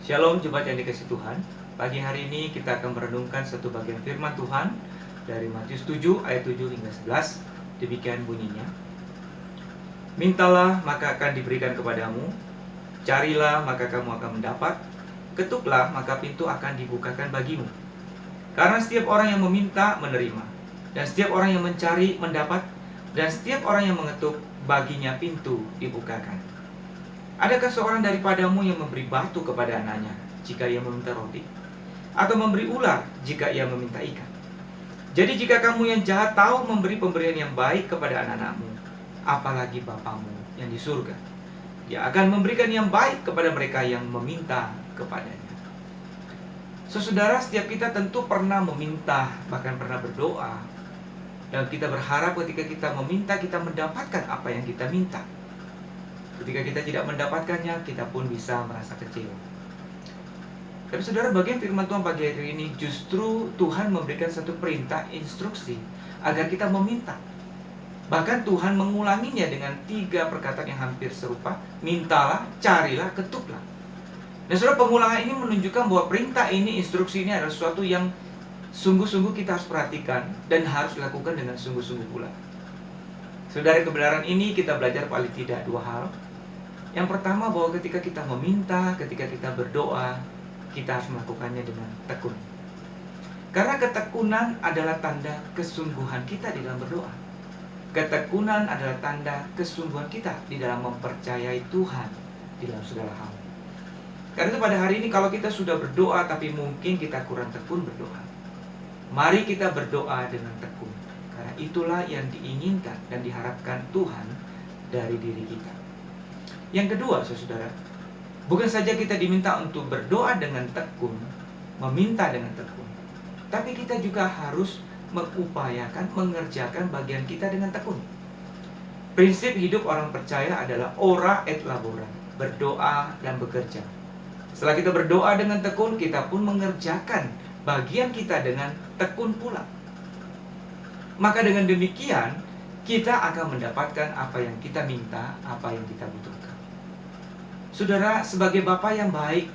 Shalom jemaat yang dikasihi Tuhan. Pagi hari ini kita akan merenungkan satu bagian firman Tuhan dari Matius 7 ayat 7 hingga 11. Demikian bunyinya. Mintalah maka akan diberikan kepadamu, carilah maka kamu akan mendapat, ketuklah maka pintu akan dibukakan bagimu. Karena setiap orang yang meminta menerima, dan setiap orang yang mencari mendapat, dan setiap orang yang mengetuk baginya pintu dibukakan. Adakah seorang daripadamu yang memberi batu kepada anaknya jika ia meminta roti? Atau memberi ular jika ia meminta ikan? Jadi jika kamu yang jahat tahu memberi pemberian yang baik kepada anak-anakmu, apalagi Bapamu yang di surga, Dia akan memberikan yang baik kepada mereka yang meminta kepadanya. Saudara, setiap kita tentu pernah meminta, bahkan pernah berdoa, dan kita berharap ketika kita meminta, kita mendapatkan apa yang kita minta. Ketika kita tidak mendapatkannya, kita pun bisa merasa kecewa. Tapi saudara, bagian firman Tuhan pagi hari ini justru Tuhan memberikan satu perintah, instruksi agar kita meminta. Bahkan Tuhan mengulanginya dengan 3 perkataan yang hampir serupa. Mintalah, carilah, ketuklah. Dan saudara, pengulangan ini menunjukkan bahwa perintah ini, instruksi ini adalah sesuatu yang sungguh-sungguh kita harus perhatikan dan harus dilakukan dengan sungguh-sungguh pula. Saudara, kebenaran ini kita belajar paling tidak 2 hal. Yang pertama, bahwa ketika kita meminta, ketika kita berdoa, kita harus melakukannya dengan tekun. Karena ketekunan adalah tanda kesungguhan kita di dalam berdoa. Ketekunan adalah tanda kesungguhan kita di dalam mempercayai Tuhan di dalam segala hal. Karena itu pada hari ini kalau kita sudah berdoa tapi mungkin kita kurang tekun berdoa, mari kita berdoa dengan tekun. Karena itulah yang diinginkan dan diharapkan Tuhan dari diri kita. Yang kedua, saudara, bukan saja kita diminta untuk berdoa dengan tekun, meminta dengan tekun, tapi kita juga harus mengupayakan, mengerjakan bagian kita dengan tekun. Prinsip hidup orang percaya adalah ora et labora, berdoa dan bekerja. Setelah kita berdoa dengan tekun, kita pun mengerjakan bagian kita dengan tekun pula. Maka dengan demikian, kita akan mendapatkan apa yang kita minta, apa yang kita butuhkan. Saudara, sebagai Bapa yang baik,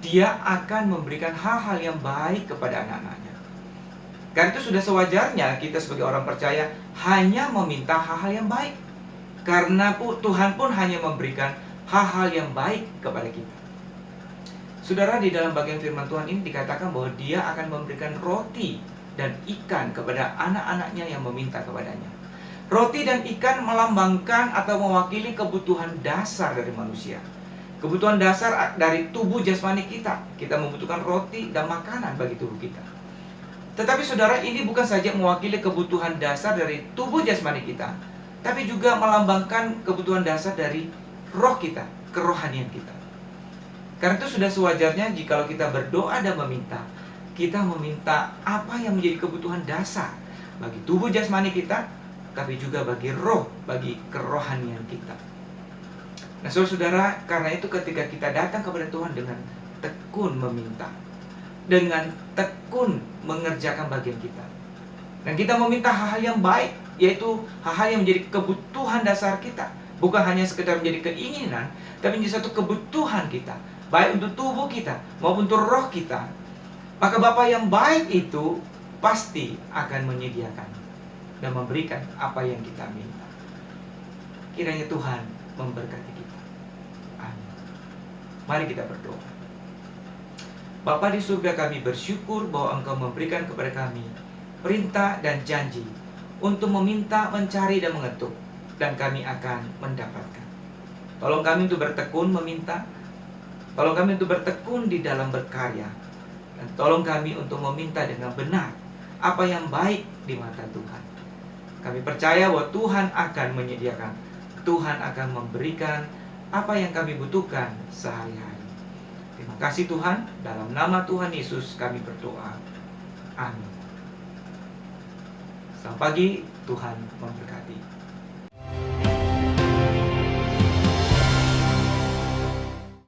Dia akan memberikan hal-hal yang baik kepada anak-anaknya. Karena itu sudah sewajarnya kita sebagai orang percaya hanya meminta hal-hal yang baik. Karena Tuhan pun hanya memberikan hal-hal yang baik kepada kita. Saudara, di dalam bagian firman Tuhan ini dikatakan bahwa Dia akan memberikan roti dan ikan kepada anak-anaknya yang meminta kepadanya. Roti dan ikan melambangkan atau mewakili kebutuhan dasar dari manusia. Kebutuhan dasar dari tubuh jasmani kita. Kita membutuhkan roti dan makanan bagi tubuh kita. Tetapi saudara, ini bukan saja mewakili kebutuhan dasar dari tubuh jasmani kita, tapi juga melambangkan kebutuhan dasar dari roh kita, kerohanian kita. Karena itu sudah sewajarnya jikalau kita berdoa dan meminta, kita meminta apa yang menjadi kebutuhan dasar bagi tubuh jasmani kita, tapi juga bagi roh, bagi kerohanian kita. Nah saudara, karena itu ketika kita datang kepada Tuhan dengan tekun meminta, dengan tekun mengerjakan bagian kita, dan kita meminta hal-hal yang baik, yaitu hal-hal yang menjadi kebutuhan dasar kita, bukan hanya sekedar menjadi keinginan, tapi menjadi satu kebutuhan kita, baik untuk tubuh kita maupun untuk roh kita. Maka Bapa yang baik itu pasti akan menyediakan dan memberikan apa yang kita minta. Kiranya Tuhan memberkati kita. Amin. Mari kita berdoa. Bapa di surga, kami bersyukur bahwa Engkau memberikan kepada kami perintah dan janji untuk meminta, mencari, dan mengetuk, dan kami akan mendapatkan. Tolong kami untuk bertekun meminta, tolong kami untuk bertekun di dalam berkarya, dan tolong kami untuk meminta dengan benar apa yang baik di mata Tuhan. Kami percaya bahwa Tuhan akan menyediakan, Tuhan akan memberikan apa yang kami butuhkan sehari-hari. Terima kasih Tuhan, dalam nama Tuhan Yesus kami berdoa. Amin. Selamat pagi, Tuhan memberkati.